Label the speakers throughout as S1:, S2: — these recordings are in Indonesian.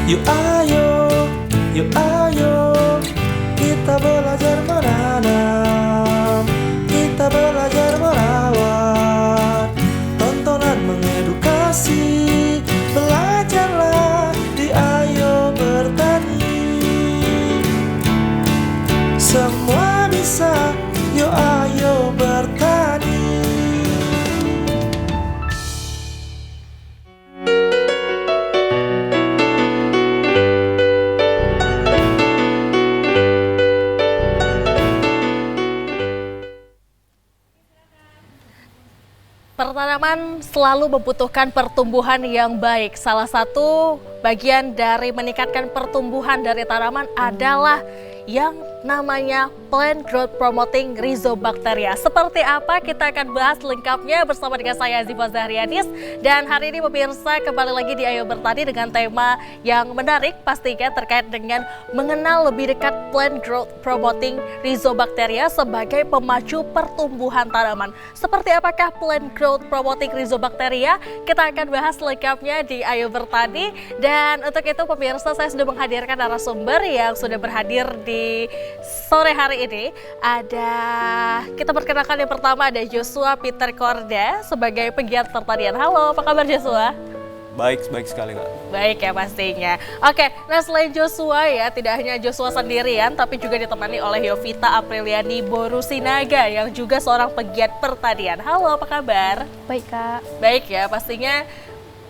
S1: Yuk ayo, kita belajar menanam, kita belajar merawat. Tontonan mengedukasi, belajarlah di Ayo Bertani. Semua bisa, yuk ayo bertani.
S2: Pertanaman selalu membutuhkan pertumbuhan yang baik. Salah satu bagian dari meningkatkan pertumbuhan dari tanaman adalah yang namanya Plant Growth Promoting Rhizobacteria. Seperti apa? Kita akan bahas lengkapnya bersama dengan saya Ziva Zahriadis. Dan hari ini pemirsa kembali lagi di Ayo Bertani dengan tema yang menarik pastinya terkait dengan mengenal lebih dekat Plant Growth Promoting Rhizobacteria sebagai pemacu pertumbuhan tanaman. Seperti apakah Plant Growth Promoting Rhizobacteria? Kita akan bahas lengkapnya di Ayo Bertani. Dan untuk itu pemirsa, saya sudah menghadirkan narasumber yang sudah berhadir di sore hari ini. Kita perkenalkan yang pertama ada Joshua Peter Korda sebagai pegiat pertanian. Halo, apa kabar Joshua?
S3: Baik sekali Kak.
S2: Baik ya pastinya. Oke, nah selain Joshua ya, tidak hanya Joshua sendirian tapi juga ditemani oleh Yovita Apriliani Borusinaga yang juga seorang pegiat pertanian. Halo, apa kabar?
S4: Baik Kak.
S2: Baik ya, pastinya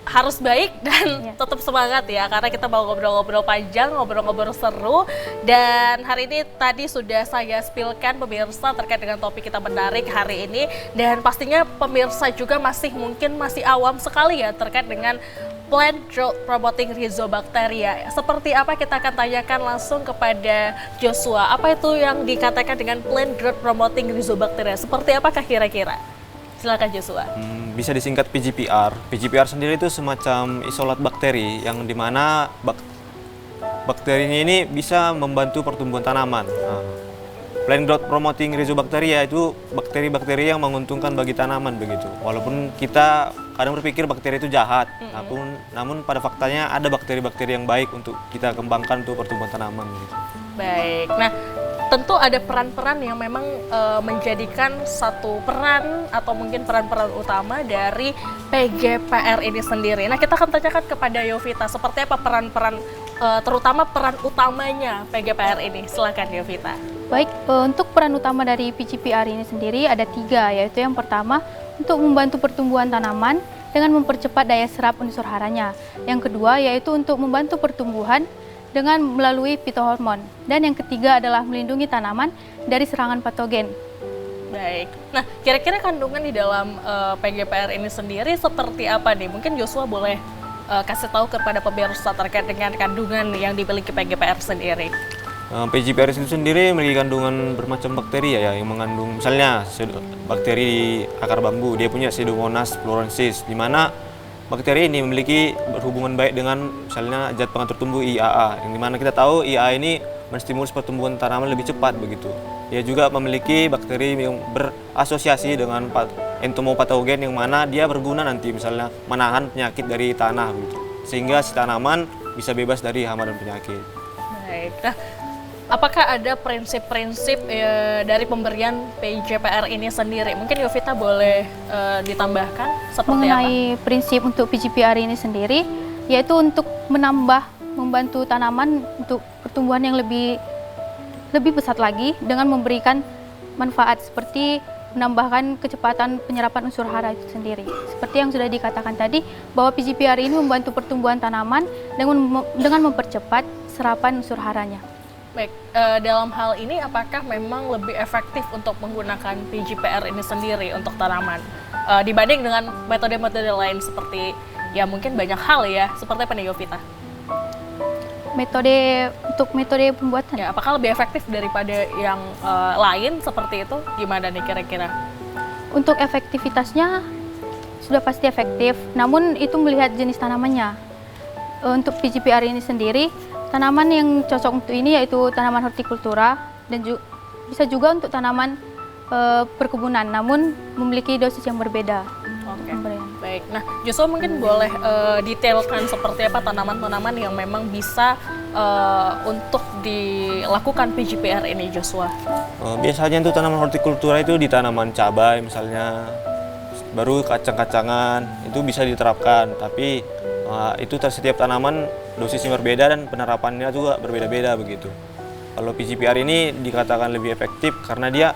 S2: harus baik dan tetap semangat ya, karena kita mau ngobrol-ngobrol panjang, ngobrol-ngobrol seru. Dan hari ini tadi sudah saya spillkan pemirsa terkait dengan topik kita menarik hari ini. Dan pastinya pemirsa juga masih awam sekali ya terkait dengan Plant Growth Promoting Rhizobacteria. Seperti apa, kita akan tanyakan langsung kepada Joshua. Apa itu yang dikatakan dengan Plant Growth Promoting Rhizobacteria? Seperti apakah kira-kira? Silakan Joshua.
S3: Bisa disingkat PGPR. PGPR sendiri itu semacam isolat bakteri yang dimana bakterinya ini bisa membantu pertumbuhan tanaman. Plant Growth Promoting Rhizobacteria itu bakteri-bakteri yang menguntungkan bagi tanaman begitu. Walaupun kita kadang berpikir bakteri itu jahat, namun pada faktanya ada bakteri-bakteri yang baik untuk kita kembangkan untuk pertumbuhan tanaman begitu.
S2: Baik, nah tentu ada peran-peran yang memang menjadikan satu peran atau mungkin peran-peran utama dari PGPR ini sendiri. Nah, kita akan tanyakan kepada Yovita, seperti apa peran-peran, terutama peran utamanya PGPR ini. Silakan Yovita.
S4: Baik, untuk peran utama dari PGPR ini sendiri ada 3, yaitu yang pertama untuk membantu pertumbuhan tanaman dengan mempercepat daya serap unsur haranya. Yang kedua yaitu untuk membantu pertumbuhan dengan melalui fitohormon. Dan yang ketiga adalah melindungi tanaman dari serangan patogen.
S2: Baik, nah kira-kira kandungan di dalam PGPR ini sendiri seperti apa nih? Mungkin Joshua boleh kasih tahu kepada pemirsa terkait dengan kandungan yang dimiliki PGPR sendiri.
S3: PGPR itu sendiri memiliki kandungan bermacam bakteri ya, yang mengandung misalnya bakteri akar bambu, dia punya Pseudomonas florensis, di mana bakteri ini memiliki berhubungan baik dengan misalnya zat pengatur tumbuh IAA, yang dimana kita tahu IAA ini menstimulus pertumbuhan tanaman lebih cepat begitu. Dia juga memiliki bakteri yang berasosiasi dengan entomopatogen, yang mana dia berguna nanti misalnya menahan penyakit dari tanah begitu, sehingga si tanaman bisa bebas dari hama dan penyakit.
S2: Baik, nah apakah ada prinsip-prinsip dari pemberian PGPR ini sendiri? Mungkin Yovita boleh ditambahkan seperti
S4: mengenai prinsip untuk PGPR ini sendiri, yaitu untuk membantu tanaman untuk pertumbuhan yang lebih besar lagi dengan memberikan manfaat seperti menambahkan kecepatan penyerapan unsur hara itu sendiri. Seperti yang sudah dikatakan tadi, bahwa PGPR ini membantu pertumbuhan tanaman dengan mempercepat serapan unsur haranya.
S2: Baik, dalam hal ini apakah memang lebih efektif untuk menggunakan PGPR ini sendiri untuk tanaman dibanding dengan metode-metode lain seperti ya mungkin banyak hal ya, seperti apa nih Yovita?
S4: Metode pembuatan?
S2: Ya, apakah lebih efektif daripada yang lain seperti itu? Gimana nih kira-kira?
S4: Untuk efektivitasnya sudah pasti efektif, namun itu melihat jenis tanamannya. Untuk PGPR ini sendiri, tanaman yang cocok untuk ini yaitu tanaman hortikultura dan bisa juga untuk tanaman perkebunan, namun memiliki dosis yang berbeda.
S2: Oke, baik. baik. Nah, Joshua mungkin boleh detailkan seperti apa tanaman-tanaman yang memang bisa untuk dilakukan PGPR ini, Joshua?
S3: Biasanya itu tanaman hortikultura itu di tanaman cabai misalnya, baru kacang-kacangan itu bisa diterapkan. Tapi itu setiap tanaman dosisnya berbeda dan penerapannya juga berbeda-beda begitu. Kalau PGPR ini dikatakan lebih efektif karena dia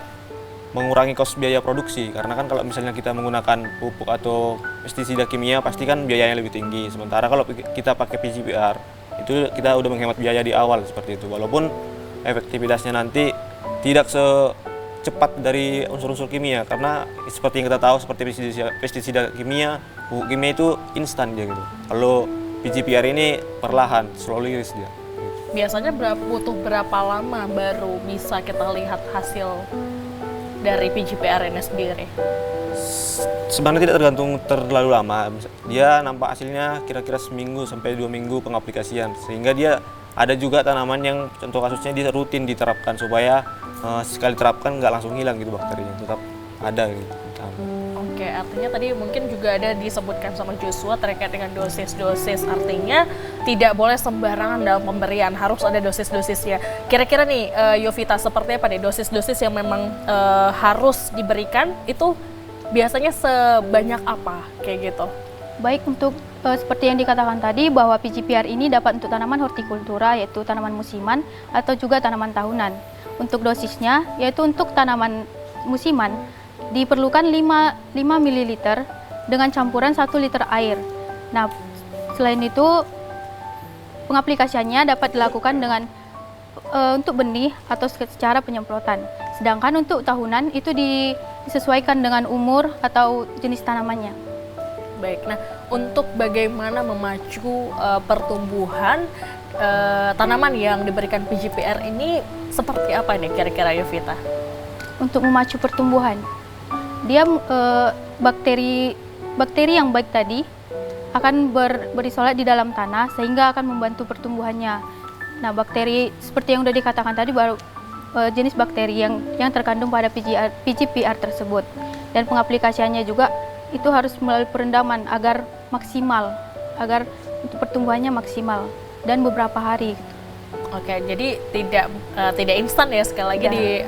S3: mengurangi kos biaya produksi, karena kan kalau misalnya kita menggunakan pupuk atau pestisida kimia pasti kan biayanya lebih tinggi. Sementara kalau kita pakai PGPR itu kita udah menghemat biaya di awal seperti itu, walaupun efektivitasnya nanti tidak secepat dari unsur-unsur kimia, karena seperti yang kita tahu seperti pestisida kimia, pupuk kimia itu instan dia gitu. Kalau PGPR ini perlahan, slowly release dia.
S2: Biasanya butuh berapa lama baru bisa kita lihat hasil dari PGPR ini sendiri?
S3: Sebenarnya tidak terlalu lama. Dia nampak hasilnya kira-kira seminggu sampai 2 minggu pengaplikasian. Sehingga dia ada juga tanaman yang contoh kasusnya dia rutin diterapkan supaya sekali terapkan nggak langsung hilang gitu bakterinya, tetap ada gitu.
S2: Oke, artinya tadi mungkin juga ada disebutkan sama Joshua terkait dengan dosis-dosis, artinya tidak boleh sembarangan dalam pemberian, harus ada dosis-dosisnya. Kira-kira nih Yovita, seperti apa nih dosis-dosis yang memang harus diberikan itu biasanya sebanyak apa kayak gitu?
S4: Baik, untuk seperti yang dikatakan tadi bahwa PGPR ini dapat untuk tanaman hortikultura yaitu tanaman musiman atau juga tanaman tahunan. Untuk dosisnya yaitu untuk tanaman musiman diperlukan 5 ml dengan campuran 1 liter air. Nah, selain itu pengaplikasiannya dapat dilakukan dengan untuk benih atau secara penyemprotan. Sedangkan untuk tahunan itu disesuaikan dengan umur atau jenis tanamannya.
S2: Baik, nah untuk bagaimana memacu pertumbuhan tanaman yang diberikan PGPR ini seperti apa nih kira-kira Yovita?
S4: Untuk memacu pertumbuhan, dia bakteri yang baik tadi akan berisolat di dalam tanah sehingga akan membantu pertumbuhannya. Nah, bakteri seperti yang sudah dikatakan tadi baru jenis bakteri yang terkandung pada PGPR tersebut, dan pengaplikasiannya juga itu harus melalui perendaman agar maksimal, agar untuk pertumbuhannya maksimal dan beberapa hari.
S2: Oke, jadi tidak instan ya, sekali lagi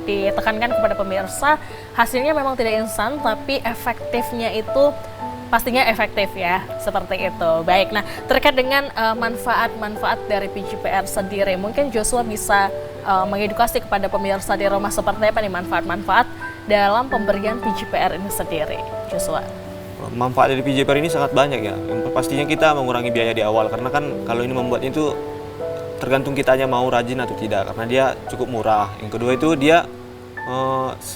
S2: ditekankan kepada pemirsa, hasilnya memang tidak instan tapi efektifnya itu pastinya efektif ya, seperti itu. Baik, nah terkait dengan manfaat-manfaat dari PGPR sendiri, mungkin Joshua bisa mengedukasi kepada pemirsa di rumah seperti apa nih manfaat-manfaat dalam pemberian PGPR ini sendiri, Joshua?
S3: Manfaat dari PGPR ini sangat banyak ya. Yang pastinya kita mengurangi biaya di awal, karena kan kalau ini membuatnya itu tergantung kitanya mau rajin atau tidak, karena dia cukup murah. Yang kedua itu dia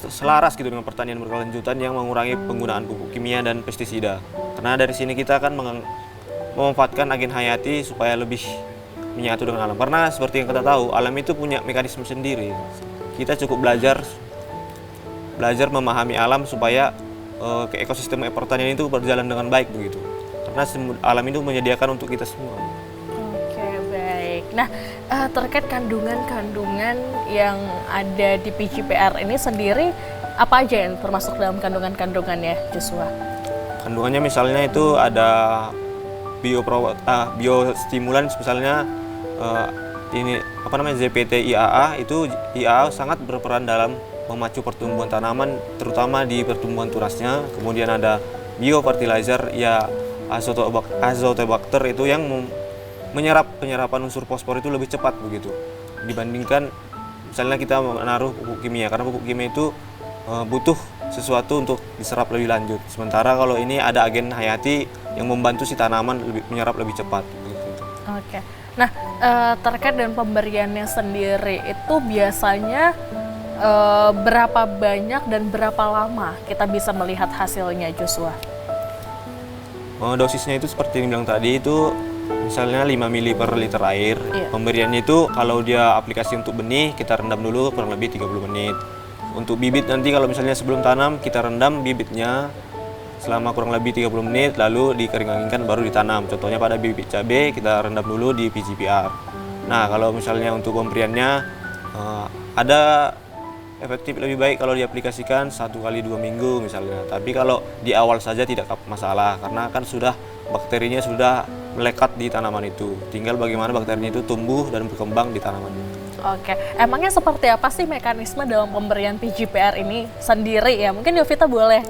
S3: selaras gitu dengan pertanian berkelanjutan yang mengurangi penggunaan pupuk kimia dan pestisida. Karena dari sini kita akan memanfaatkan agen hayati supaya lebih menyatu dengan alam. Karena seperti yang kita tahu, alam itu punya mekanisme sendiri. Kita cukup belajar memahami alam supaya ekosistem pertanian itu berjalan dengan baik begitu. Karena alam itu menyediakan untuk kita semua.
S2: Nah, terkait kandungan-kandungan yang ada di PGPR ini sendiri, apa aja yang termasuk dalam kandungan-kandungannya, Joshua?
S3: Kandungannya misalnya itu ada biostimulan, misalnya ini apa namanya ZPT IAA. Itu IAA sangat berperan dalam memacu pertumbuhan tanaman, terutama di pertumbuhan tunasnya. Kemudian ada biofertilizer ya, azotobacter itu yang penyerapan unsur fosfor itu lebih cepat begitu dibandingkan misalnya kita menaruh pupuk kimia, karena pupuk kimia itu butuh sesuatu untuk diserap lebih lanjut. Sementara kalau ini ada agen hayati yang membantu si tanaman menyerap lebih cepat begitu.
S2: Oke. Nah, terkait dengan pemberiannya sendiri itu biasanya berapa banyak dan berapa lama kita bisa melihat hasilnya, Joshua?
S3: Dosisnya itu seperti yang bilang tadi itu misalnya 5 ml per liter air.
S2: Iya.
S3: Pemberiannya itu kalau dia aplikasi untuk benih kita rendam dulu kurang lebih 30 menit. Untuk bibit nanti kalau misalnya sebelum tanam kita rendam bibitnya selama kurang lebih 30 menit lalu dikering-keringkan baru ditanam. Contohnya pada bibit cabai kita rendam dulu di PGPR. Nah, kalau misalnya untuk pemberiannya ada efektif lebih baik kalau diaplikasikan 1 kali 2 minggu misalnya. Tapi kalau di awal saja tidak masalah karena kan sudah bakterinya sudah melekat di tanaman itu. Tinggal bagaimana bakterinya itu tumbuh dan berkembang di tanaman.
S2: Oke, emangnya seperti apa sih mekanisme dalam pemberian PGPR ini sendiri ya? Mungkin Yovita boleh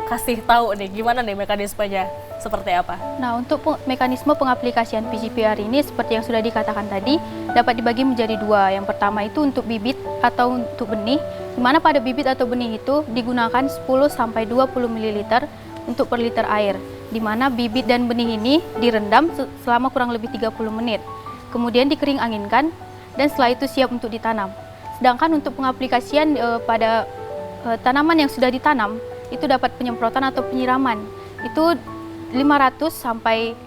S2: kasih tahu nih gimana nih mekanismenya seperti apa?
S4: Nah, untuk mekanisme pengaplikasian PGPR ini seperti yang sudah dikatakan tadi dapat dibagi menjadi dua. Yang pertama itu untuk bibit atau untuk benih, di mana pada bibit atau benih itu digunakan 10 sampai 20 ml untuk per liter air, di mana bibit dan benih ini direndam selama kurang lebih 30 menit. Kemudian dikering anginkan dan setelah itu siap untuk ditanam. Sedangkan untuk pengaplikasian pada tanaman yang sudah ditanam itu dapat penyemprotan atau penyiraman. Itu 500 sampai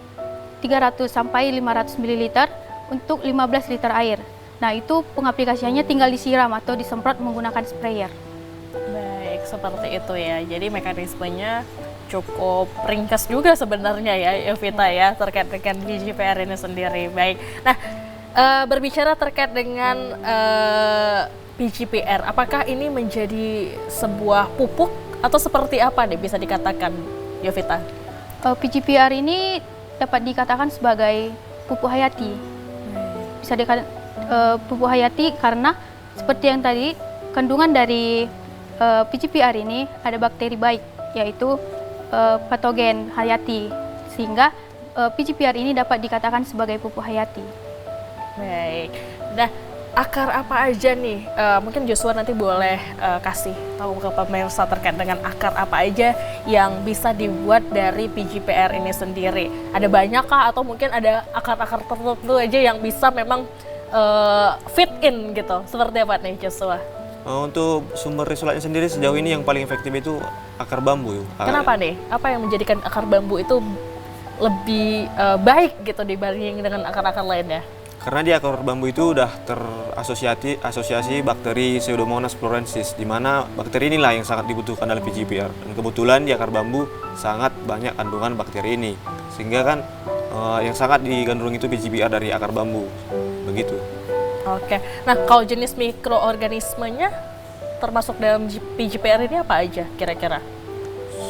S4: 300 sampai 500 ml untuk 15 liter air. Nah, itu pengaplikasiannya tinggal disiram atau disemprot menggunakan sprayer.
S2: Baik, seperti itu ya. Jadi mekanismenya cukup ringkas juga sebenarnya ya, Yovita ya, terkait dengan PGPR ini sendiri. Baik. Nah, berbicara terkait dengan PGPR, apakah ini menjadi sebuah pupuk atau seperti apa nih bisa dikatakan, Yovita?
S4: PGPR ini dapat dikatakan sebagai pupuk hayati. Bisa dikatakan pupuk hayati karena seperti yang tadi, kandungan dari PGPR ini ada bakteri baik, yaitu patogen hayati, sehingga PGPR ini dapat dikatakan sebagai pupuk hayati.
S2: Baik. Nah, akar apa aja nih? Mungkin Joshua nanti boleh kasih tahu ke pemirsa terkait dengan akar apa aja yang bisa dibuat dari PGPR ini sendiri. Ada banyak kah atau mungkin ada akar-akar tertentu aja yang bisa memang fit in gitu? Seperti apa nih, Joshua?
S3: Untuk sumber isolatnya sendiri sejauh ini yang paling efektif itu akar bambu.
S2: Kenapa nih? Apa yang menjadikan akar bambu itu lebih baik gitu dibanding dengan akar-akar lainnya?
S3: Karena di akar bambu itu udah terasosiasi bakteri Pseudomonas florensis, di mana bakteri inilah yang sangat dibutuhkan dalam PGPR. Dan kebetulan di akar bambu sangat banyak kandungan bakteri ini, sehingga kan yang sangat digandrungi itu PGPR dari akar bambu, begitu.
S2: Oke, nah kalau jenis mikroorganismenya termasuk dalam PGPR ini apa aja kira-kira?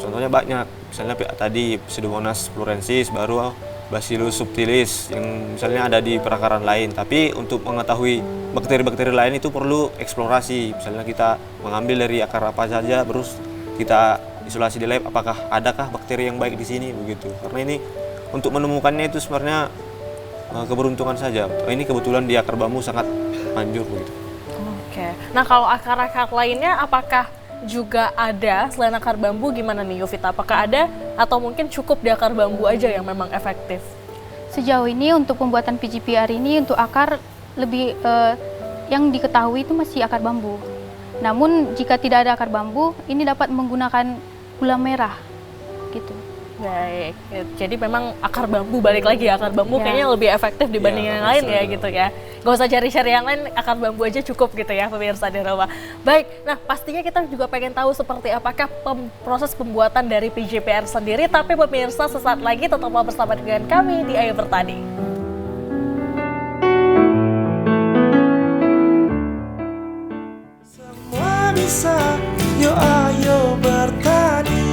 S3: Contohnya banyak, misalnya tadi Pseudomonas florensis, baru Bacillus subtilis yang misalnya ada di perakaran lain. Tapi untuk mengetahui bakteri-bakteri lain itu perlu eksplorasi. Misalnya kita mengambil dari akar apa saja, terus kita isolasi di lab, apakah adakah bakteri yang baik di sini, begitu. Karena ini untuk menemukannya itu sebenarnya keberuntungan saja. Ini kebetulan di akar bambu sangat manjur, begitu.
S2: Oke, nah kalau akar-akar lainnya apakah juga ada selain akar bambu, gimana nih Yovita? Apakah ada atau mungkin cukup di akar bambu aja yang memang efektif?
S4: Sejauh ini untuk pembuatan PGPR ini untuk akar lebih yang diketahui itu masih akar bambu. Namun jika tidak ada akar bambu, ini dapat menggunakan gula merah gitu.
S2: Baik, jadi memang akar bambu, balik lagi akar bambu kayaknya lebih efektif dibanding yang lain ya gitu ya. Gak usah cari-cari yang lain, akar bambu aja cukup gitu ya pemirsa di rumah. Baik, nah pastinya kita juga pengen tahu seperti apakah proses pembuatan dari PGPR sendiri, tapi pemirsa sesaat lagi tetaplah bersama dengan kami di Ayo Bertani.
S1: Semua bisa, yuk ayo bertani.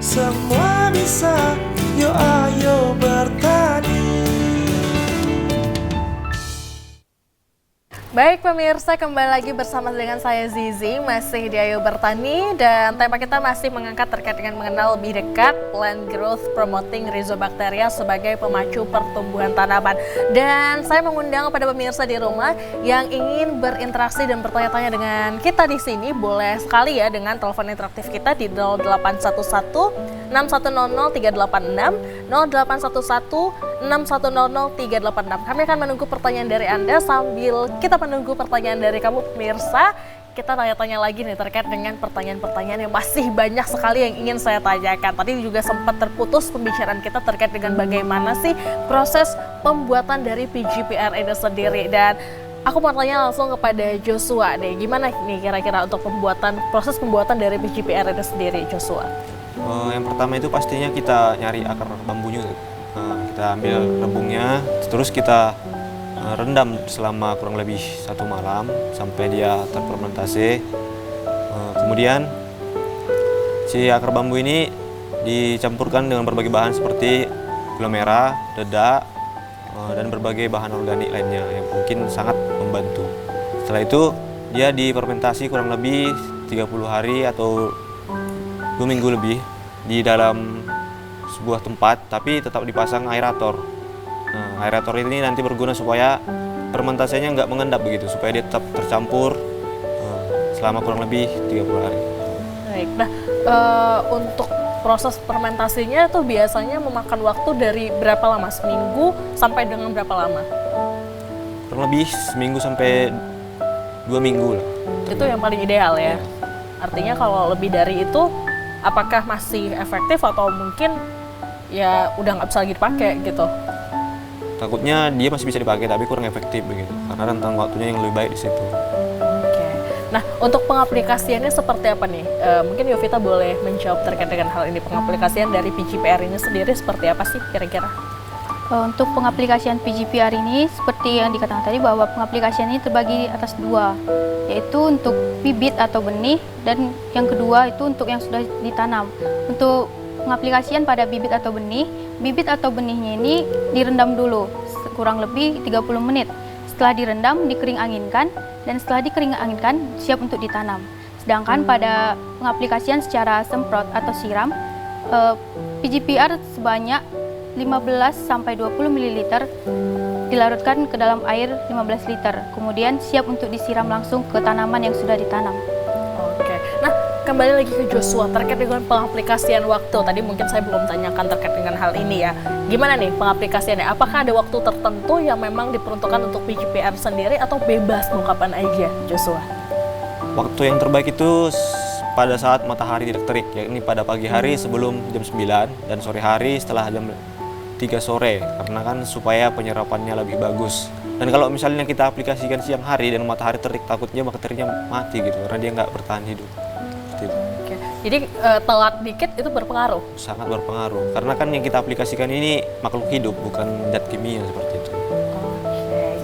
S1: Semua bisa, yuk ayo bertani.
S2: Baik pemirsa, kembali lagi bersama dengan saya Zizi, masih di Ayo Bertani, dan tema kita masih mengangkat terkait dengan mengenal lebih dekat plant growth promoting rhizobacteria sebagai pemacu pertumbuhan tanaman. Dan saya mengundang kepada pemirsa di rumah yang ingin berinteraksi dan bertanya-tanya dengan kita di sini, boleh sekali ya dengan telepon interaktif kita di 0811 6100 386 0811 6100 386. Kami akan menunggu pertanyaan dari Anda. Sambil kita menunggu pertanyaan dari kamu pemirsa, kita tanya-tanya lagi nih terkait dengan pertanyaan-pertanyaan yang masih banyak sekali yang ingin saya tanyakan. Tadi juga sempat terputus pembicaraan kita terkait dengan bagaimana sih proses pembuatan dari PGPR ini sendiri. Dan aku mau tanya langsung kepada Joshua deh, gimana nih kira-kira untuk proses pembuatan dari PGPR ini sendiri, Joshua?
S3: Yang pertama itu pastinya kita nyari akar bambunya. Kita ambil rebungnya, terus kita rendam selama kurang lebih 1 malam sampai dia terfermentasi. Kemudian si akar bambu ini dicampurkan dengan berbagai bahan seperti gula merah, dedak, dan berbagai bahan organik lainnya yang mungkin sangat membantu. Setelah itu dia difermentasi kurang lebih 30 hari atau 2 minggu lebih di dalam sebuah tempat, tapi tetap dipasang aerator. Nah, aerator ini nanti berguna supaya fermentasinya nggak mengendap begitu, supaya dia tetap tercampur selama kurang lebih 30 hari.
S2: Baik, nah untuk proses fermentasinya tuh biasanya memakan waktu dari berapa lama? Seminggu sampai dengan berapa lama?
S3: Kurang lebih seminggu sampai 2 minggu lah.
S2: Itu yang paling ideal ya? Artinya kalau lebih dari itu, apakah masih efektif atau mungkin ya udah nggak bisa lagi dipakai gitu?
S3: Takutnya dia masih bisa dipakai tapi kurang efektif begitu, karena rentang waktunya yang lebih baik di situ.
S2: Oke. Nah, untuk pengaplikasiannya seperti apa nih? Mungkin Yovita boleh menjawab terkait dengan hal ini. Pengaplikasian dari PGPR ini sendiri seperti apa sih kira-kira?
S4: Untuk pengaplikasian PGPR ini seperti yang dikatakan tadi bahwa pengaplikasian ini terbagi atas 2, yaitu untuk bibit atau benih dan yang kedua itu untuk yang sudah ditanam. Untuk pengaplikasian pada bibit atau benihnya ini direndam dulu kurang lebih 30 menit. Setelah direndam, dikering anginkan, dan setelah dikering anginkan siap untuk ditanam. Sedangkan pada pengaplikasian secara semprot atau siram, PGPR sebanyak 15-20 ml dilarutkan ke dalam air 15 liter. Kemudian siap untuk disiram langsung ke tanaman yang sudah ditanam.
S2: Oke. Nah, kembali lagi ke Joshua terkait dengan pengaplikasian waktu. Tadi mungkin saya belum tanyakan terkait dengan hal ini ya. Gimana nih pengaplikasiannya? Apakah ada waktu tertentu yang memang diperuntukkan untuk PGPR sendiri atau bebas mau kapan aja, Joshua?
S3: Waktu yang terbaik itu pada saat matahari tidak terik, yakni pada pagi hari sebelum jam 9 dan sore hari setelah jam 3 sore, karena kan supaya penyerapannya lebih bagus. Dan kalau misalnya kita aplikasikan siang hari dan matahari terik, takutnya bakterinya mati gitu, karena dia nggak bertahan hidup. Seperti itu.
S2: Oke. Jadi telat dikit itu berpengaruh?
S3: Sangat berpengaruh, karena kan yang kita aplikasikan ini makhluk hidup, bukan zat kimia seperti itu.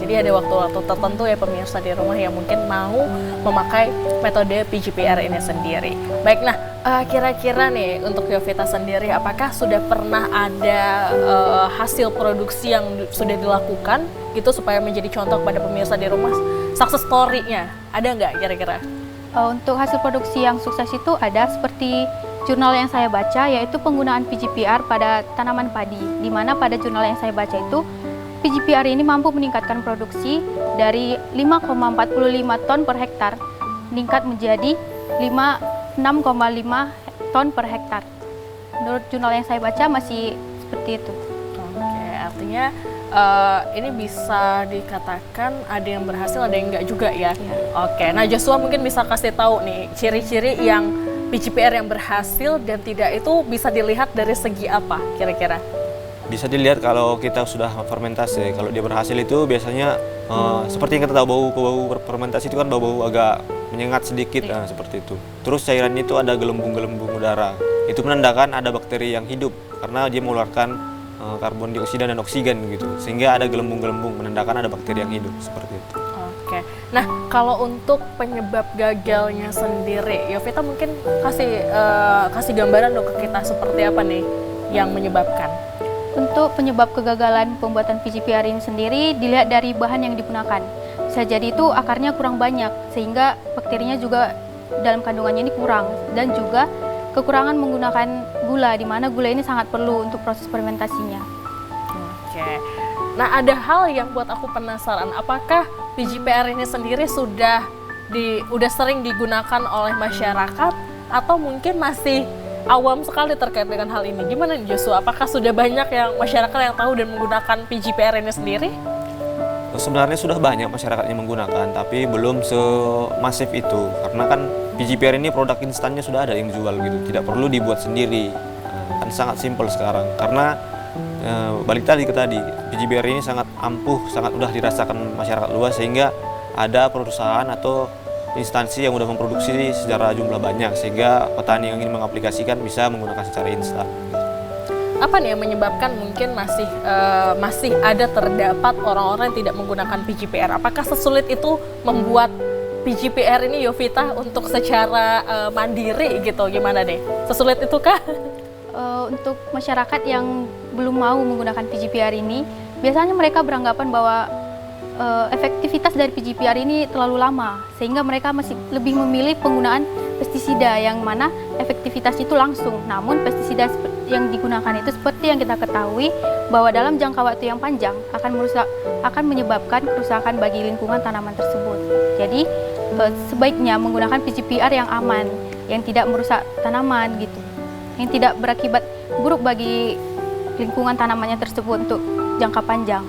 S2: Jadi ada waktu-waktu tertentu ya pemirsa di rumah yang mungkin mau memakai metode PGPR ini sendiri. Baik, nah kira-kira nih untuk Yovita sendiri, apakah sudah pernah ada hasil produksi yang sudah dilakukan gitu supaya menjadi contoh pada pemirsa di rumah? Success story-nya ada nggak kira-kira?
S4: Untuk hasil produksi yang sukses itu ada seperti jurnal yang saya baca, yaitu penggunaan PGPR pada tanaman padi, di mana pada jurnal yang saya baca itu PGPR ini mampu meningkatkan produksi dari 5,45 ton per hektar meningkat menjadi 6,5 ton per hektar. Menurut jurnal yang saya baca masih seperti itu.
S2: Oke, artinya ini bisa dikatakan ada yang berhasil, ada yang enggak juga ya. Oke, nah Joshua mungkin bisa kasih tahu nih ciri-ciri yang PGPR yang berhasil dan tidak itu bisa dilihat dari segi apa kira-kira?
S3: Bisa dilihat kalau kita sudah fermentasi. Kalau dia berhasil itu biasanya seperti yang kita tahu, bau fermentasi itu kan bau agak menyengat sedikit, seperti itu. Terus cairannya itu ada gelembung-gelembung udara. Itu menandakan ada bakteri yang hidup karena dia mengeluarkan karbon dioksida dan oksigen gitu. Sehingga ada gelembung-gelembung menandakan ada bakteri yang hidup seperti itu.
S2: Oke. Nah, kalau untuk penyebab gagalnya sendiri, Yovita mungkin kasih gambaran dong ke kita seperti apa nih yang menyebabkan?
S4: Untuk penyebab kegagalan pembuatan PGPR ini sendiri dilihat dari bahan yang digunakan. Bisa jadi itu akarnya kurang banyak sehingga bakterinya juga dalam kandungannya ini kurang, dan juga kekurangan menggunakan gula, di mana gula ini sangat perlu untuk proses fermentasinya.
S2: Oke. Nah, ada hal yang buat aku penasaran, apakah PGPR ini sendiri sudah sering digunakan oleh masyarakat atau mungkin masih awam sekali terkait dengan hal ini? Gimana nih Joshua? Apakah sudah banyak yang masyarakat yang tahu dan menggunakan PGPR ini sendiri?
S3: Sebenarnya sudah banyak masyarakat yang menggunakan, tapi belum semasif itu. Karena kan PGPR ini produk instannya sudah ada yang jual gitu, tidak perlu dibuat sendiri. Kan sangat simpel sekarang. Karena balik tadi ke tadi, PGPR ini sangat ampuh, sangat mudah dirasakan masyarakat luas, sehingga ada perusahaan atau instansi yang sudah memproduksi secara jumlah banyak, sehingga petani yang ingin mengaplikasikan bisa menggunakan secara instan.
S2: apa nih yang menyebabkan mungkin masih ada terdapat orang-orang yang tidak menggunakan PGPR? Apakah sesulit itu membuat PGPR ini, Yovita, untuk secara mandiri gitu? Gimana deh? Sesulit itu kah?
S4: Untuk masyarakat yang belum mau menggunakan PGPR ini, biasanya mereka beranggapan bahwa efektivitas dari PGPR ini terlalu lama, sehingga mereka masih lebih memilih penggunaan pestisida yang mana efektivitas itu langsung. Namun pestisida yang digunakan itu seperti yang kita ketahui bahwa dalam jangka waktu yang panjang akan menyebabkan kerusakan bagi lingkungan tanaman tersebut. Jadi sebaiknya menggunakan PGPR yang aman, yang tidak merusak tanaman gitu, yang tidak berakibat buruk bagi lingkungan tanamannya tersebut untuk jangka panjang.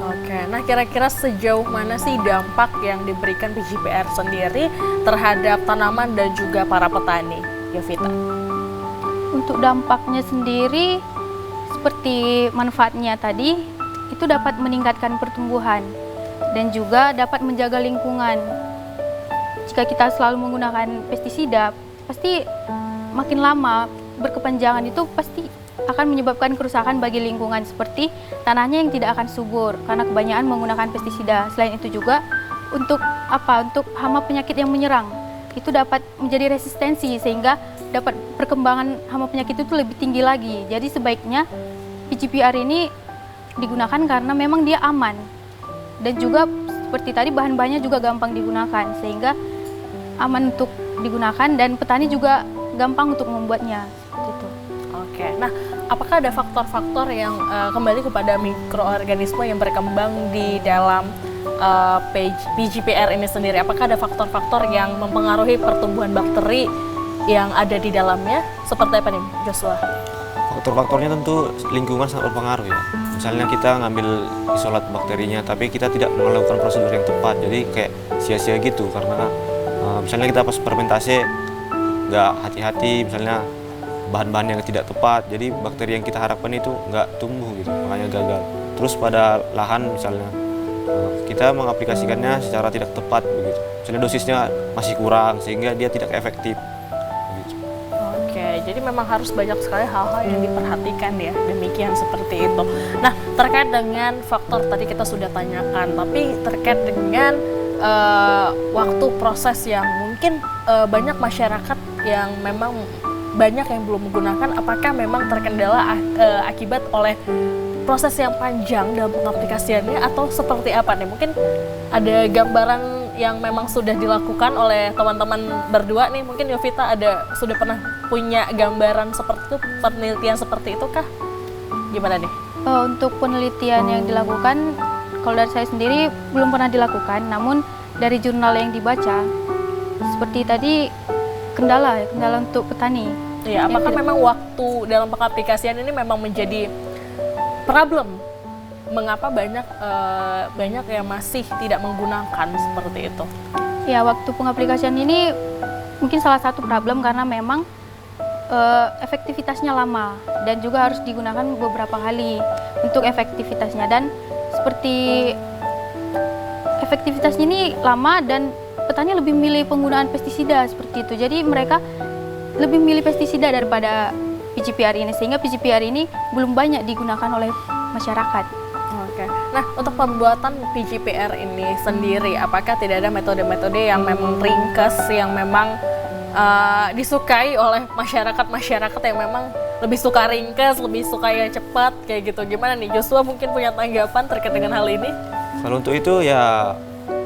S2: Oke, nah kira-kira sejauh mana sih dampak yang diberikan PGPR sendiri terhadap tanaman dan juga para petani, Yovita?
S4: Untuk dampaknya sendiri, seperti manfaatnya tadi, itu dapat meningkatkan pertumbuhan dan juga dapat menjaga lingkungan. Jika kita selalu menggunakan pestisida, pasti makin lama berkepanjangan itu pasti akan menyebabkan kerusakan bagi lingkungan, seperti tanahnya yang tidak akan subur karena kebanyakan menggunakan pestisida. Selain itu juga untuk hama penyakit yang menyerang itu dapat menjadi resistensi, sehingga dapat perkembangan hama penyakit itu lebih tinggi lagi. Jadi sebaiknya PGPR ini digunakan karena memang dia aman dan juga seperti tadi bahan-bahannya juga gampang digunakan, sehingga aman untuk digunakan dan petani juga gampang untuk membuatnya. Seperti itu.
S2: Oke, nah apakah ada faktor-faktor yang kembali kepada mikroorganisme yang berkembang di dalam PGPR ini sendiri? Apakah ada faktor-faktor yang mempengaruhi pertumbuhan bakteri yang ada di dalamnya? Seperti apa nih, Joshua?
S3: Faktor-faktornya tentu lingkungan sangat berpengaruh ya. Misalnya kita ngambil isolat bakterinya, tapi kita tidak melakukan prosedur yang tepat, jadi kayak sia-sia gitu. Karena misalnya kita pas fermentasi nggak hati-hati, misalnya bahan-bahan yang tidak tepat, jadi bakteri yang kita harapkan itu nggak tumbuh gitu, makanya gagal. Terus pada lahan misalnya kita mengaplikasikannya secara tidak tepat begitu, misalnya dosisnya masih kurang sehingga dia tidak efektif begitu.
S2: Oke, jadi memang harus banyak sekali hal-hal yang diperhatikan ya, demikian seperti itu. Nah, terkait dengan faktor tadi kita sudah tanyakan, tapi terkait dengan waktu proses yang mungkin banyak masyarakat yang memang banyak yang belum menggunakan, apakah memang terkendala akibat oleh proses yang panjang dalam pengaplikasiannya atau seperti apa nih? Mungkin ada gambaran yang memang sudah dilakukan oleh teman-teman berdua nih, mungkin Yovita sudah pernah punya gambaran seperti itu, penelitian seperti itu kah? Gimana nih?
S4: Untuk penelitian yang dilakukan, kalau dari saya sendiri belum pernah dilakukan, namun dari jurnal yang dibaca, seperti tadi kendala untuk petani.
S2: Ya, apakah memang waktu dalam pengaplikasian ini memang menjadi problem? Mengapa banyak yang masih tidak menggunakan seperti itu?
S4: Ya, waktu pengaplikasian ini mungkin salah satu problem karena memang efektivitasnya lama dan juga harus digunakan beberapa kali untuk efektivitasnya, dan seperti efektivitasnya ini lama dan petani lebih milih penggunaan pestisida seperti itu. Jadi mereka lebih milih pestisida daripada PGPR ini, sehingga PGPR ini belum banyak digunakan oleh masyarakat.
S2: Oke. Nah, untuk pembuatan PGPR ini sendiri, apakah tidak ada metode-metode yang memang ringkas, yang memang disukai oleh masyarakat yang memang lebih suka ringkas, lebih suka yang cepat kayak gitu? Gimana nih, Joshua mungkin punya tanggapan terkait dengan hal ini?
S3: Kalau untuk itu ya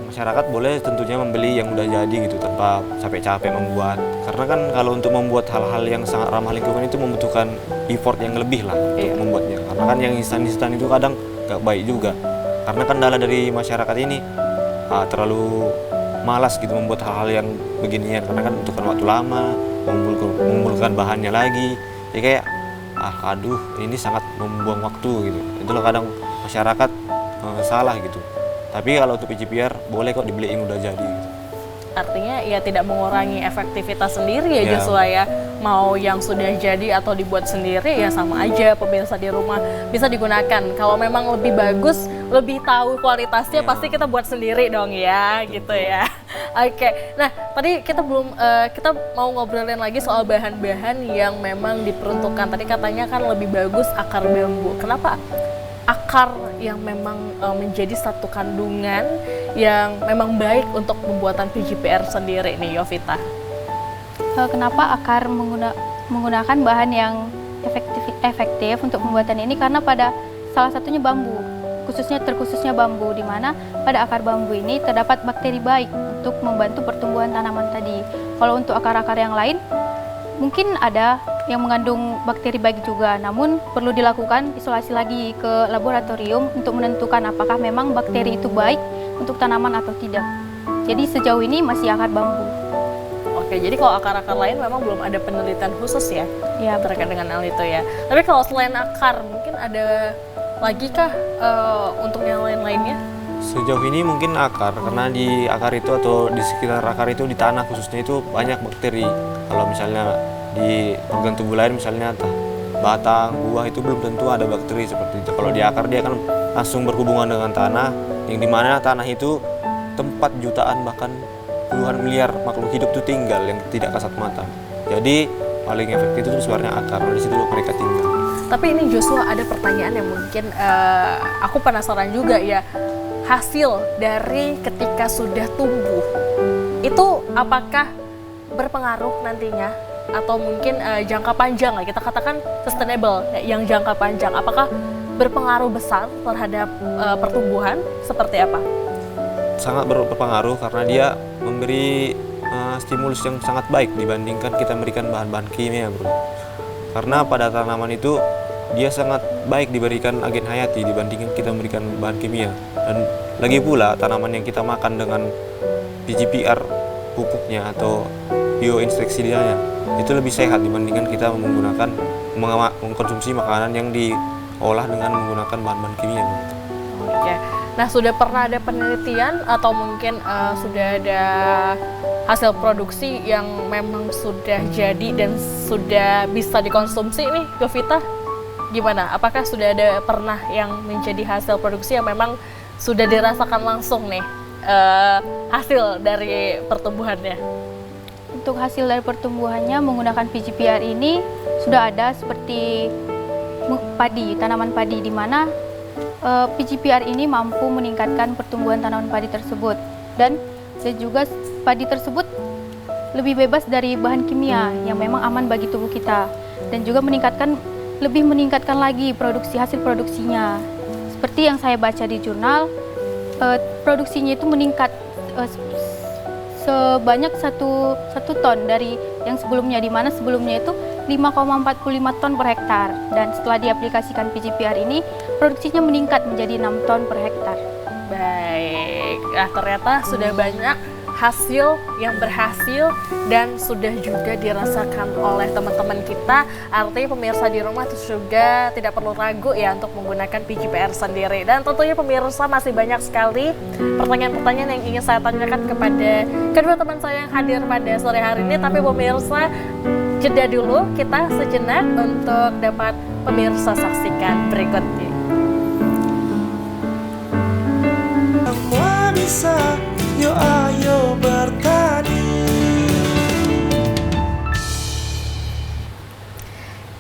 S3: masyarakat boleh tentunya membeli yang udah jadi gitu tanpa capek-capek membuat. Karena kan kalau untuk membuat hal-hal yang sangat ramah lingkungan itu membutuhkan effort yang lebih lah untuk membuatnya. Karena kan yang instan-instan itu kadang nggak baik juga. Karena kendala dari masyarakat ini terlalu malas gitu membuat hal-hal yang beginian. Karena kan membutuhkan waktu lama, mengumpulkan bahannya lagi. Ya kayak aduh ini sangat membuang waktu gitu. Itulah kadang masyarakat salah gitu. Tapi kalau untuk PGPR boleh kok dibeli yang udah jadi gitu.
S2: Artinya ya tidak mengurangi efektivitas sendiri ya Joshua ya. Mau yang sudah jadi atau dibuat sendiri ya sama aja, pemirsa di rumah bisa digunakan. Kalau memang lebih bagus lebih tahu kualitasnya
S3: Iya.
S2: pasti kita buat sendiri dong ya, gitu ya. Oke, nah tadi kita belum kita mau ngobrolin lagi soal bahan-bahan yang memang diperuntukkan. Tadi katanya kan lebih bagus akar bambu. Kenapa akar yang memang menjadi satu kandungan yang memang baik untuk pembuatan PGPR sendiri nih, Yovita?
S4: Kenapa akar menggunakan bahan yang efektif untuk pembuatan ini? Karena pada salah satunya bambu, terkhususnya bambu, di mana pada akar bambu ini terdapat bakteri baik untuk membantu pertumbuhan tanaman tadi. Kalau untuk akar-akar yang lain, mungkin ada yang mengandung bakteri baik juga, namun perlu dilakukan isolasi lagi ke laboratorium untuk menentukan apakah memang bakteri itu baik untuk tanaman atau tidak. Jadi sejauh ini masih akar bambu.
S2: Oke, jadi kalau akar-akar lain memang belum ada penelitian khusus ya,
S4: Ya,
S2: terkait dengan hal itu ya. Tapi kalau selain akar, mungkin ada lagi kah untuk yang lain-lainnya?
S3: Sejauh ini mungkin akar, karena di akar itu atau di sekitar akar itu, di tanah khususnya itu banyak bakteri. Kalau misalnya di organ tubuh lain, misalnya batang, buah, itu belum tentu ada bakteri seperti itu. Kalau di akar dia kan langsung berhubungan dengan tanah, yang dimana tanah itu tempat jutaan bahkan puluhan miliar makhluk hidup itu tinggal yang tidak kasat mata. Jadi paling efektif itu sebenarnya akar, di situ mereka tinggal.
S2: Tapi ini Joshua, ada pertanyaan yang mungkin aku penasaran juga ya. Hasil dari ketika sudah tumbuh, itu apakah berpengaruh nantinya? Atau mungkin jangka panjang lah, kita katakan sustainable, yang jangka panjang. Apakah berpengaruh besar terhadap pertumbuhan? Seperti apa?
S3: Sangat berpengaruh karena dia memberi stimulus yang sangat baik dibandingkan kita memberikan bahan-bahan kimia, bro. Karena pada tanaman itu dia sangat baik diberikan agen hayati dibandingkan kita memberikan bahan kimia. Dan lagi pula tanaman yang kita makan dengan PGPR pupuknya atau bioinsektisidanya itu lebih sehat dibandingkan kita mengkonsumsi makanan yang diolah dengan menggunakan bahan-bahan kimia.
S2: Oke. Nah, sudah pernah ada penelitian atau mungkin sudah ada hasil produksi yang memang sudah jadi dan sudah bisa dikonsumsi nih, Yovita? Gimana? Apakah sudah ada pernah yang menjadi hasil produksi yang memang sudah dirasakan langsung nih hasil dari pertumbuhannya?
S4: untuk hasil dari pertumbuhannya menggunakan PGPR ini sudah ada seperti padi, tanaman padi, di mana PGPR ini mampu meningkatkan pertumbuhan tanaman padi tersebut, dan juga padi tersebut lebih bebas dari bahan kimia yang memang aman bagi tubuh kita, dan juga lebih meningkatkan lagi hasil produksinya. Seperti yang saya baca di jurnal, produksinya itu meningkat sebanyak satu ton dari yang sebelumnya, di mana sebelumnya itu 5,45 ton per hektar, dan setelah diaplikasikan PGPR ini produksinya meningkat menjadi 6 ton per hektar.
S2: Baik, nah ternyata sudah banyak hasil yang berhasil dan sudah juga dirasakan oleh teman-teman kita. Artinya pemirsa di rumah juga tidak perlu ragu ya untuk menggunakan PGPR sendiri. Dan tentunya pemirsa masih banyak sekali pertanyaan-pertanyaan yang ingin saya tanyakan kepada kedua teman saya yang hadir pada sore hari ini. Tapi pemirsa, jeda dulu kita sejenak untuk dapat pemirsa saksikan berikut ini.
S1: Semua bisa, yuk ayo bertani.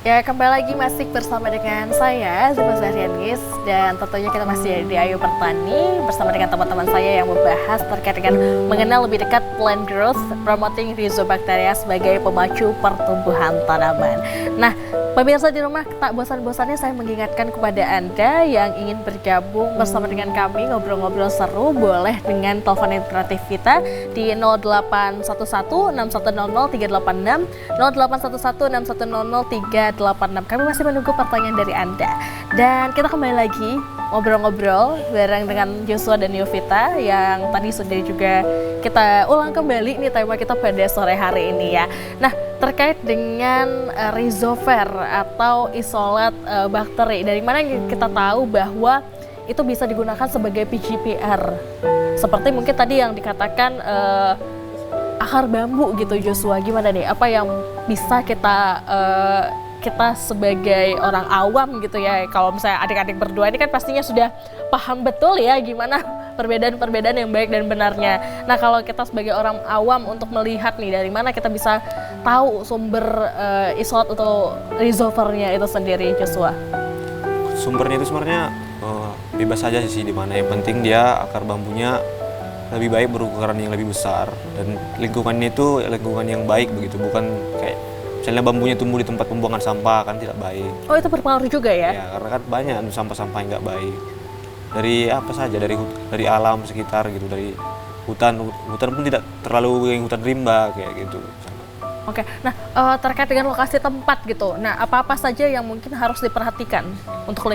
S2: Ya, kembali lagi masih bersama dengan saya, Zuma Zahrianis, dan tentunya kita masih di Ayo Bertani bersama dengan teman-teman saya yang membahas terkait dengan mengenal lebih dekat plant growth, promoting Rhizobacteria sebagai pemacu pertumbuhan tanaman. Nah, pemirsa di rumah, tak bosan-bosannya saya mengingatkan kepada Anda yang ingin bergabung bersama dengan kami ngobrol-ngobrol seru, boleh dengan telepon interaktif kita di 0811 6100 386, 0811 6100 386. Kami masih menunggu pertanyaan dari Anda. Dan kita kembali lagi ngobrol-ngobrol bareng dengan Joshua dan Yovita yang tadi sudah juga kita ulang kembali nih tema kita pada sore hari ini ya. Nah, terkait dengan rhizosphere atau isolat bakteri, dari mana kita tahu bahwa itu bisa digunakan sebagai PGPR? Seperti mungkin tadi yang dikatakan akar bambu gitu, Joshua. Gimana nih? Apa yang bisa kita kita sebagai orang awam gitu ya, kalau misalnya adik-adik berdua ini kan pastinya sudah paham betul ya gimana perbedaan-perbedaan yang baik dan benarnya. Nah kalau kita sebagai orang awam untuk melihat nih dari mana kita bisa tahu sumber isot atau resolvernya itu sendiri, Joshua?
S3: Sumbernya itu sebenarnya bebas saja sih, di mana yang penting dia akar bambunya lebih baik berukuran yang lebih besar dan lingkungannya itu lingkungan yang baik begitu, bukan kayak misalnya bambunya tumbuh di tempat pembuangan sampah kan tidak baik.
S2: Oh itu berpengaruh juga ya?
S3: Ya karena kan banyak sampah-sampah yang nggak baik dari apa saja, dari alam sekitar gitu, dari hutan pun tidak terlalu yang hutan rimba kayak gitu.
S2: Oke, nah terkait dengan lokasi tempat gitu, nah apa-apa saja yang mungkin harus diperhatikan untuk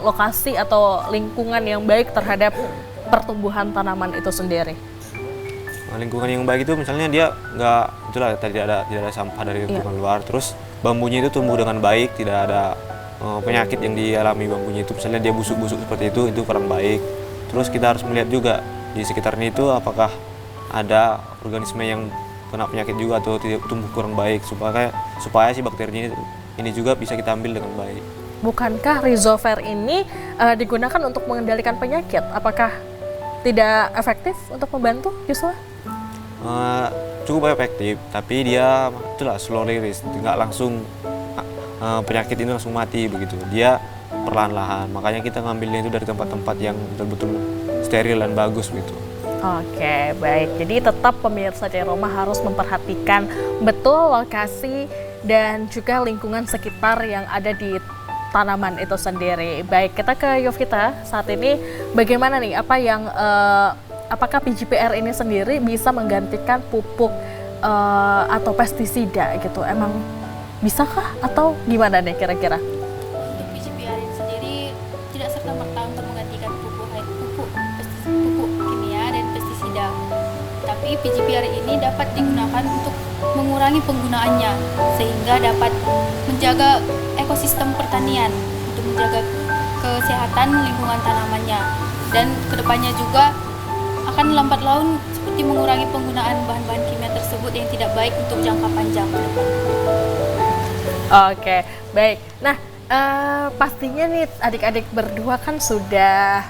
S2: lokasi atau lingkungan yang baik terhadap pertumbuhan tanaman itu sendiri?
S3: Nah, lingkungan yang baik itu misalnya dia itulah tidak ada sampah dari lingkungan luar, terus bambunya itu tumbuh dengan baik, tidak ada penyakit yang dialami bambunya itu, misalnya dia busuk-busuk seperti itu kurang baik. Terus kita harus melihat juga di sekitarnya itu apakah ada organisme yang kena penyakit juga atau tidak tumbuh kurang baik, supaya si bakterinya ini juga bisa kita ambil dengan baik.
S2: Bukankah Rhizosphere ini digunakan untuk mengendalikan penyakit? Apakah tidak efektif untuk membantu, Joshua?
S3: Cukup efektif, tapi dia itulah slow release, nggak langsung penyakit ini langsung mati begitu. Dia perlahan-lahan, makanya kita ngambilnya itu dari tempat-tempat yang betul-betul steril dan bagus gitu.
S2: Oke, baik. Jadi tetap pemirsa di rumah harus memperhatikan betul lokasi dan juga lingkungan sekitar yang ada di tanaman itu sendiri. Baik, kita ke Yovita saat ini. Bagaimana nih, apakah PGPR ini sendiri bisa menggantikan pupuk atau pestisida gitu? Emang bisakah atau gimana nih kira-kira?
S4: Untuk PGPR ini sendiri tidak serta-merta untuk menggantikan pupuk kimia dan pestisida. Tapi PGPR ini dapat digunakan untuk mengurangi penggunaannya sehingga dapat menjaga ekosistem pertanian, untuk menjaga kesehatan lingkungan tanamannya, dan kedepannya juga akan lambat laun seperti mengurangi penggunaan bahan-bahan kimia tersebut yang tidak baik untuk jangka panjang ke depan.
S2: Oke, baik. Nah, pastinya nih adik-adik berdua kan sudah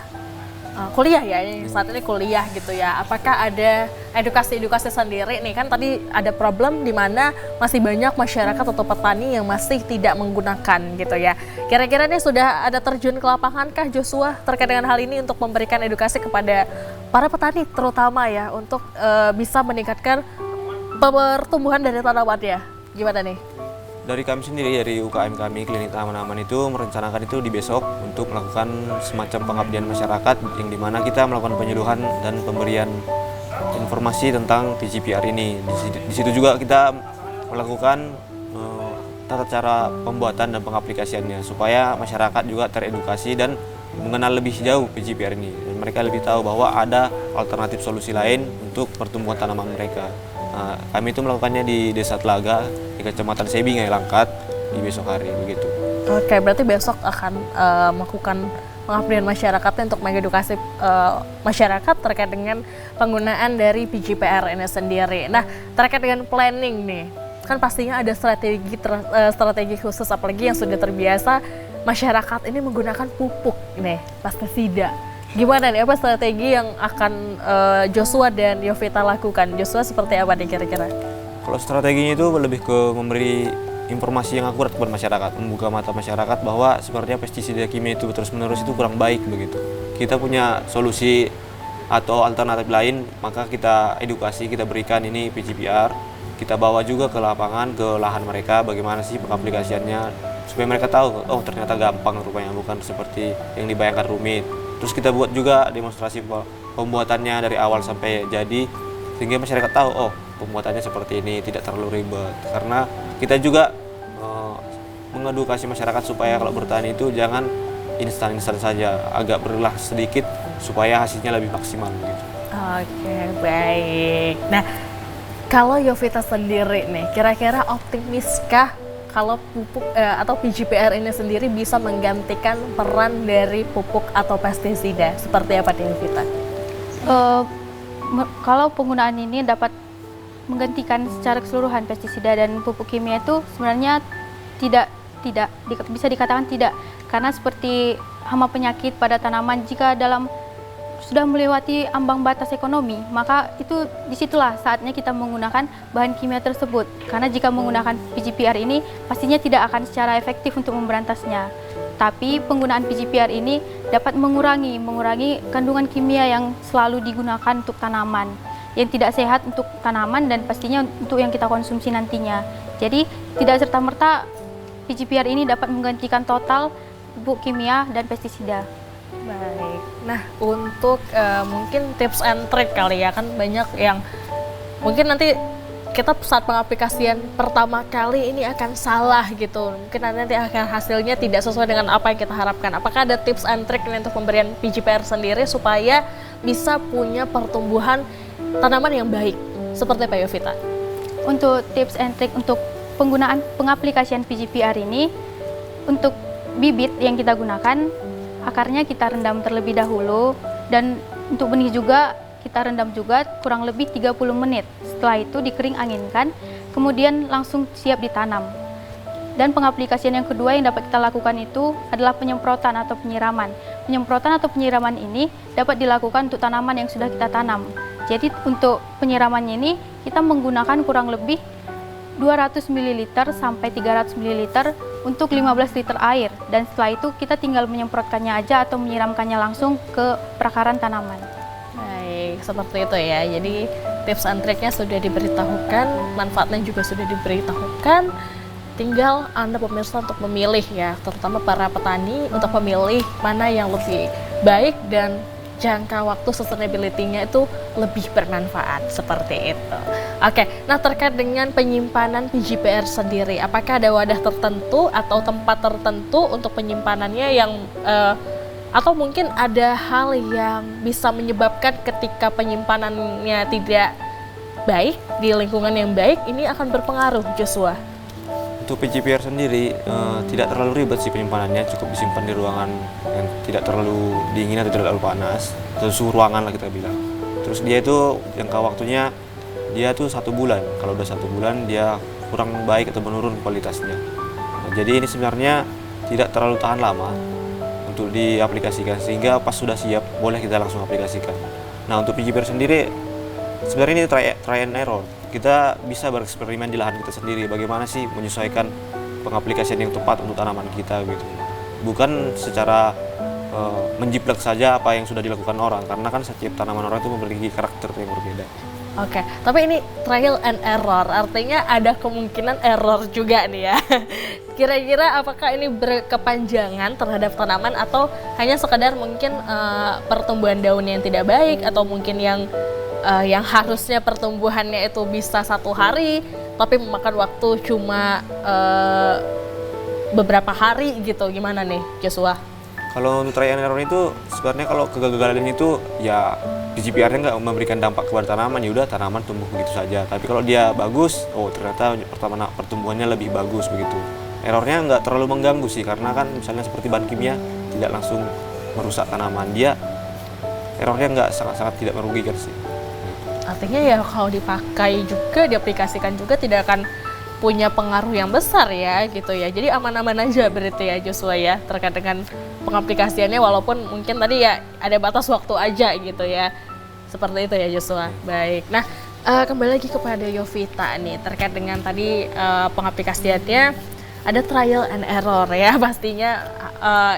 S2: kuliah ya, saat ini kuliah gitu ya. Apakah ada edukasi-edukasi sendiri nih? Kan tadi ada problem di mana masih banyak masyarakat atau petani yang masih tidak menggunakan gitu ya. Kira-kira nih sudah ada terjun ke lapangan kah Joshua terkait dengan hal ini untuk memberikan edukasi kepada para petani terutama ya untuk bisa meningkatkan pertumbuhan dari tanamannya? Gimana nih?
S3: Dari kami sendiri, dari UKM kami, Klinik Tanaman itu merencanakan itu di besok untuk melakukan semacam pengabdian masyarakat yang dimana kita melakukan penyuluhan dan pemberian informasi tentang PGPR ini. Di situ juga kita melakukan tata cara pembuatan dan pengaplikasiannya supaya masyarakat juga teredukasi dan mengenal lebih jauh PGPR ini. Dan mereka lebih tahu bahwa ada alternatif solusi lain untuk pertumbuhan tanaman mereka. Kami itu melakukannya di Desa Telaga, di Kecamatan Sebi, Ngai Langkat, di besok hari begitu.
S2: Oke, berarti besok akan melakukan pengabdian masyarakatnya untuk mengedukasi masyarakat terkait dengan penggunaan dari PGPR ini sendiri. Nah, terkait dengan planning nih, kan pastinya ada strategi khusus, apalagi yang sudah terbiasa masyarakat ini menggunakan pupuk nih, pestisida. Gimana nih, apa strategi yang akan Joshua dan Yovita lakukan? Joshua seperti apa nih kira-kira?
S3: Kalau strateginya itu lebih ke memberi informasi yang akurat kepada masyarakat, membuka mata masyarakat bahwa sebenarnya pestisida kimia itu terus-menerus itu kurang baik begitu. Kita punya solusi atau alternatif lain, maka kita edukasi, kita berikan ini PGPR, kita bawa juga ke lapangan, ke lahan mereka, bagaimana sih pengaplikasiannya, supaya mereka tahu, oh ternyata gampang rupanya, bukan seperti yang dibayangkan rumit. Terus kita buat juga demonstrasi pembuatannya dari awal sampai jadi, sehingga masyarakat tahu, oh pembuatannya seperti ini, tidak terlalu ribet. Karena kita juga mengedukasi masyarakat supaya kalau bertani itu jangan instan-instan saja, agak berulah sedikit supaya hasilnya lebih maksimal gitu.
S2: Oke, baik. Nah, kalau Yovita sendiri nih, kira-kira optimiskah kalau pupuk atau PGPR ini sendiri bisa menggantikan peran dari pupuk atau pestisida? Seperti apa nih Yovita?
S4: Kalau penggunaan ini dapat menggantikan secara keseluruhan pestisida dan pupuk kimia itu sebenarnya tidak, bisa dikatakan tidak, karena seperti hama penyakit pada tanaman, jika sudah melewati ambang batas ekonomi, maka disitulah saatnya kita menggunakan bahan kimia tersebut. Karena jika menggunakan PGPR ini, pastinya tidak akan secara efektif untuk memberantasnya. Tapi penggunaan PGPR ini dapat mengurangi kandungan kimia yang selalu digunakan untuk tanaman, yang tidak sehat untuk tanaman dan pastinya untuk yang kita konsumsi nantinya. Jadi tidak serta-merta PGPR ini dapat menggantikan total pupuk kimia dan pestisida.
S2: Baik. Nah, untuk mungkin tips and trick kali ya, kan banyak yang mungkin nanti kita saat pengaplikasian pertama kali ini akan salah gitu. Mungkin nanti akan hasilnya tidak sesuai dengan apa yang kita harapkan. Apakah ada tips and trick untuk pemberian PGPR sendiri supaya bisa punya pertumbuhan tanaman yang baik? Seperti apa Yovita?
S4: Untuk tips and trick untuk penggunaan pengaplikasian PGPR ini, untuk bibit yang kita gunakan, akarnya kita rendam terlebih dahulu, dan untuk benih juga kita rendam juga kurang lebih 30 menit. Setelah itu dikering anginkan, kemudian langsung siap ditanam. Dan pengaplikasian yang kedua yang dapat kita lakukan itu adalah penyemprotan atau penyiraman. Penyemprotan atau penyiraman ini dapat dilakukan untuk tanaman yang sudah kita tanam. Jadi untuk penyiramannya ini kita menggunakan kurang lebih 200 ml sampai 300 ml untuk 15 liter air, dan setelah itu kita tinggal menyemprotkannya aja atau menyiramkannya langsung ke perakaran tanaman.
S2: Baik, seperti itu ya. Jadi tips and triknya sudah diberitahukan, manfaatnya juga sudah diberitahukan. Tinggal Anda pemirsa untuk memilih ya, terutama para petani untuk memilih mana yang lebih baik dan jangka waktu sustainability-nya itu lebih bermanfaat, seperti itu. Oke, nah terkait dengan penyimpanan PGPR sendiri, apakah ada wadah tertentu atau tempat tertentu untuk penyimpanannya yang atau mungkin ada hal yang bisa menyebabkan ketika penyimpanannya tidak baik di lingkungan yang baik, ini akan berpengaruh, Joshua?
S3: Untuk PGPR sendiri tidak terlalu ribet sih penyimpanannya, cukup disimpan di ruangan yang tidak terlalu dingin atau tidak terlalu panas, atau suhu ruangan lah kita bilang. Terus dia itu jangka waktunya dia tuh 1 bulan. Kalau udah 1 bulan dia kurang baik atau menurun kualitasnya. Nah, jadi ini sebenarnya tidak terlalu tahan lama untuk diaplikasikan, sehingga pas sudah siap boleh kita langsung aplikasikan. Nah, untuk PGPR sendiri sebenarnya ini try and error. Kita bisa bereksperimen di lahan kita sendiri, bagaimana sih menyesuaikan pengaplikasian yang tepat untuk tanaman kita gitu. Bukan secara menjiplak saja apa yang sudah dilakukan orang, karena kan setiap tanaman orang itu memiliki karakter yang berbeda.
S2: Oke, tapi ini trial and error, artinya ada kemungkinan error juga nih ya. Kira-kira apakah ini berkepanjangan terhadap tanaman atau hanya sekedar mungkin pertumbuhan daunnya yang tidak baik, atau mungkin yang harusnya pertumbuhannya itu bisa 1 hari tapi memakan waktu cuma beberapa hari gitu, gimana nih Joshua?
S3: Kalau untuk try and error itu sebenarnya kalau kegagalan itu ya PGPR-nya nggak memberikan dampak kepada tanaman, ya udah tanaman tumbuh begitu saja. Tapi kalau dia bagus, oh ternyata pertumbuhannya lebih bagus begitu. Errornya nggak terlalu mengganggu sih, karena kan misalnya seperti bahan kimia tidak langsung merusak tanaman, dia errornya nggak sangat-sangat tidak merugikan sih.
S2: Artinya ya kalau dipakai juga, diaplikasikan juga tidak akan punya pengaruh yang besar ya gitu ya. Jadi aman-aman aja berarti ya Joshua ya, terkait dengan pengaplikasiannya, walaupun mungkin tadi ya ada batas waktu aja gitu ya. Seperti itu ya Joshua. Baik. Nah, kembali lagi kepada Yovita nih, terkait dengan tadi pengaplikasiannya ada trial and error ya pastinya.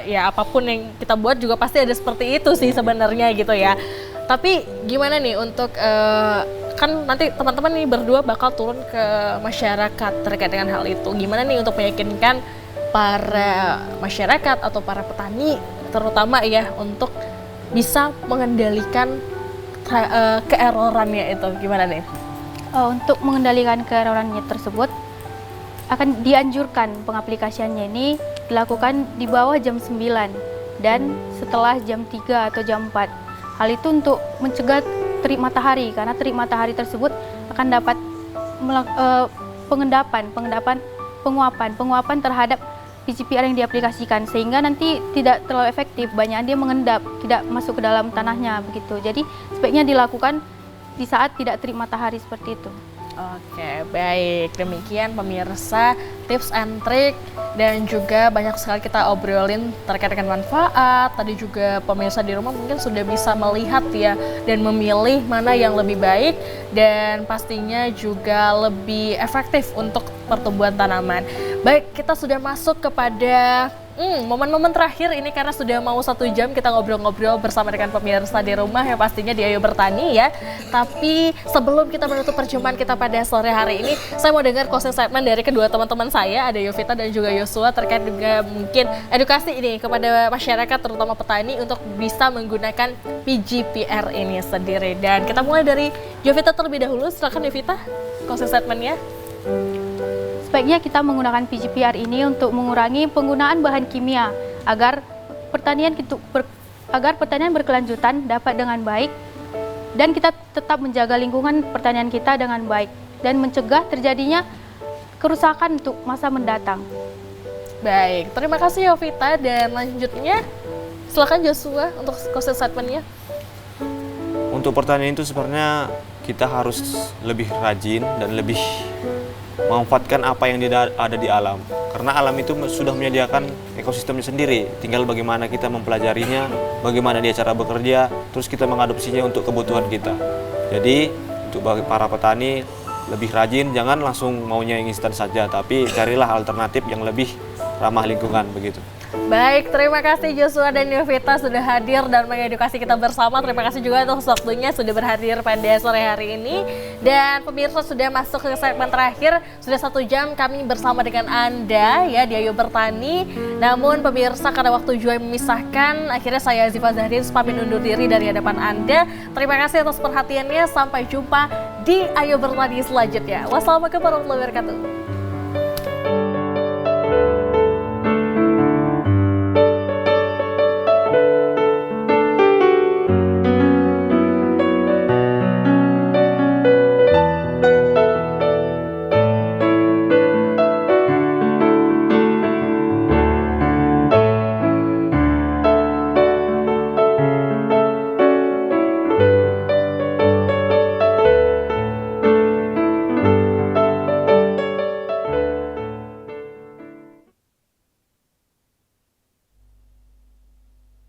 S2: Ya apapun yang kita buat juga pasti ada seperti itu sih sebenarnya gitu ya. Tapi gimana nih untuk kan nanti teman-teman nih berdua bakal turun ke masyarakat terkait dengan hal itu. Gimana nih untuk meyakinkan para masyarakat atau para petani terutama ya untuk bisa mengendalikan keerorannya itu, gimana nih?
S4: Untuk mengendalikan keerorannya tersebut akan dianjurkan pengaplikasiannya ini dilakukan di bawah jam 9 dan setelah jam 3 atau jam 4. Hal itu untuk mencegah terik matahari, karena terik matahari tersebut akan dapat penguapan terhadap PGPR yang diaplikasikan, sehingga nanti tidak terlalu efektif, banyak dia mengendap, tidak masuk ke dalam tanahnya begitu. Jadi sebaiknya dilakukan di saat tidak terik matahari seperti itu.
S2: Oke, baik. Demikian pemirsa tips and trik dan juga banyak sekali kita obrolin terkait dengan manfaat. Tadi juga pemirsa di rumah mungkin sudah bisa melihat ya dan memilih mana yang lebih baik dan pastinya juga lebih efektif untuk pertumbuhan tanaman. Baik, kita sudah masuk kepada momen-momen terakhir ini karena sudah mau 1 jam kita ngobrol-ngobrol bersama dengan pemirsa di rumah yang pastinya di Ayo Bertani ya. Tapi sebelum kita menutup perjumpaan kita pada sore hari ini, saya mau dengar closing statement dari kedua teman-teman saya, ada Yovita dan juga Yosua terkait juga mungkin edukasi ini kepada masyarakat terutama petani untuk bisa menggunakan PGPR ini sendiri. Dan kita mulai dari Yovita terlebih dahulu, silakan Yovita closing statementnya.
S4: Sebaiknya kita menggunakan PGPR ini untuk mengurangi penggunaan bahan kimia agar pertanian berkelanjutan dapat dengan baik dan kita tetap menjaga lingkungan pertanian kita dengan baik dan mencegah terjadinya kerusakan untuk masa mendatang.
S2: Baik, terima kasih Yovita dan lanjutnya silakan Joshua untuk closing statementnya.
S3: Untuk pertanian itu sebenarnya kita harus lebih rajin dan lebih memanfaatkan apa yang ada di alam. Karena alam itu sudah menyediakan ekosistemnya sendiri. Tinggal bagaimana kita mempelajarinya, bagaimana dia cara bekerja, terus kita mengadopsinya untuk kebutuhan kita. Jadi untuk para petani lebih rajin, jangan langsung maunya yang instan saja, tapi carilah alternatif yang lebih ramah lingkungan begitu.
S2: Baik, terima kasih Joshua dan Yovita sudah hadir dan mengedukasi kita bersama. Terima kasih juga untuk waktunya sudah berhadir pada sore hari ini. Dan pemirsa sudah masuk ke segmen terakhir, sudah 1 jam kami bersama dengan Anda ya di Ayo Bertani. Namun pemirsa karena waktu juga memisahkan, akhirnya saya Ziva Zahrin pamit undur diri dari hadapan Anda. Terima kasih atas perhatiannya, sampai jumpa di Ayo Bertani selanjutnya. Wassalamualaikum warahmatullahi wabarakatuh.